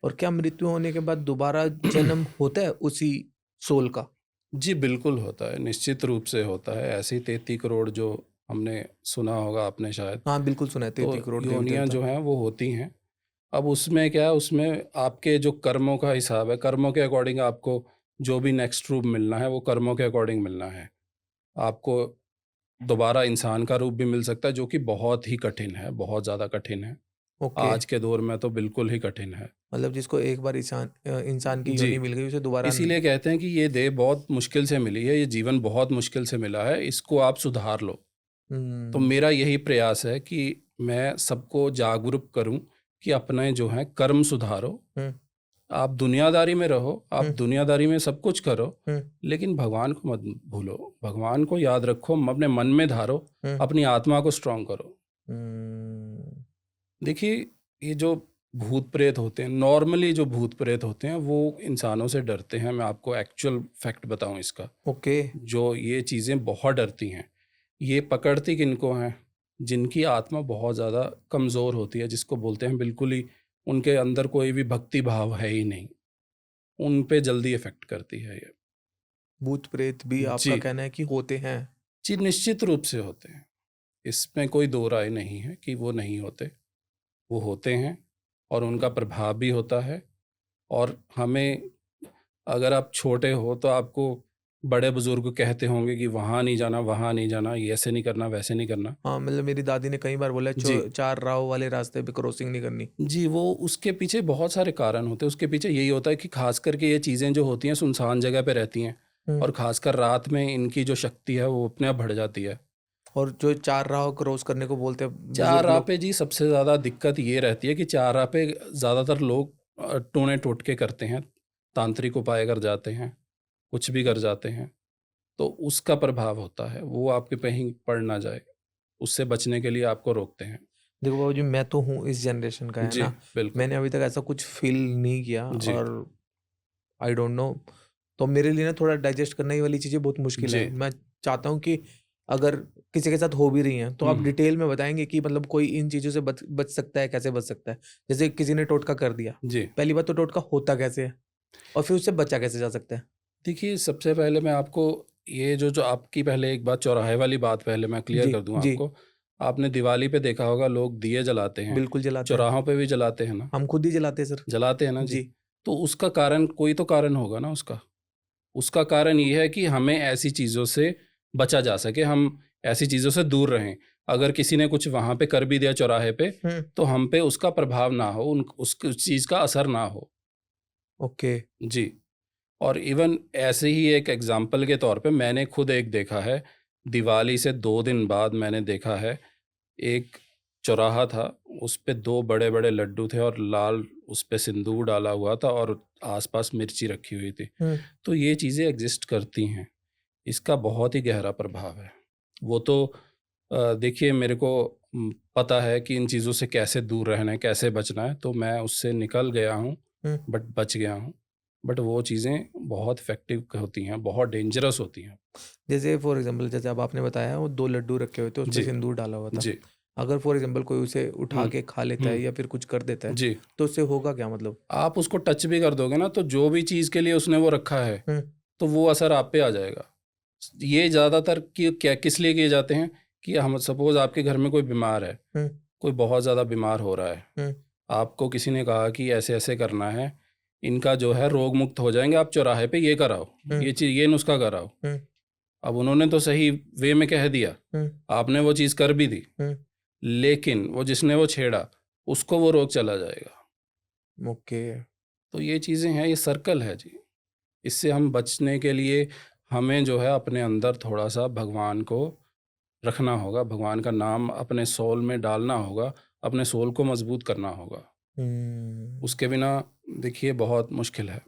और क्या मृत्यु होने के बाद दोबारा जन्म होता है उसी सोल का? जी, बिल्कुल होता है, निश्चित रूप से होता है। ऐसे ही 33 करोड़ जो हमने सुना होगा आपने शायद, हाँ, बिल्कुल सुना है, 33 तो करोड़ योनियाँ देव-देवता। जो हैं वो होती हैं। अब उसमें क्या है, उसमें आपके जो कर्मों का हिसाब है, कर्मों के अकॉर्डिंग आपको जो भी नेक्स्ट रूप मिलना है, वो कर्मों के अकॉर्डिंग मिलना है। आपको दोबारा इंसान का रूप भी मिल सकता है, जो कि बहुत ही कठिन है, बहुत ज़्यादा कठिन है। ओके, आज के दौर में तो बिल्कुल ही कठिन है। मतलब जिसको एक बार इंसान की जी, योनि मिल गई, उसे दोबारा इसीलिए कहते हैं कि ये देह बहुत मुश्किल से मिली है, ये जीवन बहुत मुश्किल से मिला है, इसको आप सुधार लो। तो हुँ, मेरा यही प्रयास है कि मैं सबको जागरूक करूँ कि अपने जो हैं कर्म सुधारो। हुँ, आप दुनियादारी में रहो, आप हुँ, दुनियादारी में सब कुछ करो, हुँ, लेकिन भगवान को मत भूलो। भगवान को याद रखो, अपने मन में धारो, हुँ, अपनी आत्मा को स्ट्रॉन्ग करो। हुँ, देखिए, ये जो भूत प्रेत होते हैं, नॉर्मली जो भूत प्रेत होते हैं, वो इंसानों से डरते हैं। मैं आपको एक्चुअल फैक्ट बताऊँ इसका, ओके, जो ये चीज़ें बहुत डरती हैं। ये पकड़ती किनको हैं? जिनकी आत्मा बहुत ज़्यादा कमज़ोर होती है, जिसको बोलते हैं बिल्कुल ही उनके अंदर कोई भी भक्ति भाव है ही नहीं, उन पे जल्दी इफ़ेक्ट करती है ये। भूत-प्रेत भी आपका जी, कहना है कि होते हैं। जी निश्चित रूप से होते हैं। इसमें कोई दो राय नहीं है कि वो नहीं होते, वो होते हैं और उनका प्रभाव भी होता है। और हमें, अगर आप छोटे हो तो आपको बड़े-बुज़ुर्ग कहते होंगे कि वहाँ नहीं जाना, वहाँ नहीं जाना, ये ऐसे नहीं करना, वैसे नहीं करना। हाँ, मतलब मेरी दादी ने कई बार बोला है जी। 4 राह वाले रास्ते पे क्रॉसिंग नहीं करनी। जी, वो उसके पीछे बहुत सारे कारण होते हैं। उसके पीछे यही होता है कि ख़ास करके ये चीज़ें जो होती हैं सुनसान जगह पे रहती हैं हुँ, और ख़ासकर रात में इनकी जो शक्ति है वो अपने आप बढ़ जाती है। और जो 4 राह क्रॉस करने को बोलते हैं बुजुर्ग चाराह लोग। पे जी सबसे ज़्यादा दिक्कत ये रहती है कि चाराह पे ज़्यादातर लोग टोने-टोटके करते हैं, तांत्रिक उपाय कर जाते हैं, कुछ भी कर जाते हैं। तो उसका प्रभाव होता है, वो आपके कहीं पड़ ना जाए, उससे बचने के लिए आपको रोकते हैं। देखो बाबूजी, मैं तो हूँ इस जनरेशन का, है जी, ना? बिल्कुल। मैंने अभी तक ऐसा कुछ फ़ील नहीं किया जी, और आई डोंट नो। तो मेरे लिए ना थोड़ा डाइजेस्ट करना ये वाली चीज़ें बहुत मुश्किल है। जी। मैं चाहता हूँ कि अगर किसी के साथ हो भी रही हैं, तो आप हुँ, डिटेल में बताएँगे कि मतलब कोई इन चीज़ों से बच बच सकता है, कैसे बच सकता है? जैसे किसी ने टोटका कर दिया, जी। पहली बात तो टोटका होता कैसे है? और फिर उससे बचा कैसे जा सकता है? देखिए, सबसे पहले मैं आपको ये जो जो आपकी पहले एक बात चौराहे वाली बात पहले मैं क्लियर जी, कर दूँ जी, आपको। आपने दिवाली पे देखा होगा लोग दिए जलाते हैं, बिल्कुल जलाते हैं। चौराहों पे भी जलाते हैं ना? हम खुद ही जलाते हैं सर। जलाते हैं ना जी? जी। तो उसका कारण कोई तो कारण होगा ना उसका। उसका कारण ये है कि हमें ऐसी चीज़ों से बचा जा सके, हम ऐसी चीज़ों से दूर रहें। अगर किसी ने कुछ वहाँ पे कर भी दिया चौराहे पे, हुँ, तो हम पे उसका प्रभाव ना हो, उस चीज़ का असर ना हो। ओके। जी। और इवन ऐसे ही एक एग्ज़ाम्पल के तौर पे मैंने खुद एक देखा है, दिवाली से 2 दिन बाद मैंने देखा है, एक चौराहा था, उस पे 2 बड़े-बड़े लड्डू थे और लाल उस पे सिंदूर डाला हुआ था और आस-पास मिर्ची रखी हुई थी। हुँ, तो ये चीज़ें एग्ज़िस्ट करती हैं, इसका बहुत ही गहरा प्रभाव है। वो तो देखिए मेरे को पता है कि इन चीज़ों से कैसे दूर रहना है, कैसे बचना है, तो मैं उससे निकल गया हूँ, हुँ। बट बच गया हूँ। बट वो चीज़ें बहुत इफ़ेक्टिव होती हैं, बहुत डेंजरस होती हैं। जैसे फॉर एग्ज़ाम्पल जैसे अब आपने बताया वो 2 लड्डू रखे हुए थे, उसपे जी, सिंदूर डाला हुआ था। जी। अगर फॉर एग्ज़ाम्पल कोई उसे उठा हुँ, के खा लेता हुँ, है या फिर कुछ कर देता है, जी। तो उससे होगा क्या मतलब? आप उसको टच भी कर दोगे ना, तो जो भी चीज़ के लिए उसने वो रखा है, हुँ, तो वो असर आप पे आ जाएगा। ये ज़्यादातर कि क्या किस लिए किए जाते हैं कि हम सपोज़ आपके घर में कोई बीमार है, हुँ, कोई बहुत ज़्यादा बीमार हो रहा है, हुँ, आपको किसी ने कहा कि ऐसे-ऐसे करना है, इनका जो है रोग मुक्त हो जाएँगे, आप चौराहे पे ये कराओ, हुँ, ये नुस्खा कराओ। हुँ, अब उन्होंने तो सही वे में कह दिया, हुँ, आपने वो चीज़ कर भी दी, हुँ, लेकिन वो जिसने वो छेड़ा, उसको वो रोग चला जाएगा। ओके। तो ये चीज़ें हैं, ये सर्कल है जी। इससे हम बचने के लिए हमें जो है अपने अंदर थोड़ा-सा भगवान को रखना होगा, भगवान का नाम अपने सोल में डालना होगा, अपने सोल को मज़बूत करना होगा। हुँ। उसके बिना देखिए बहुत मुश्किल है।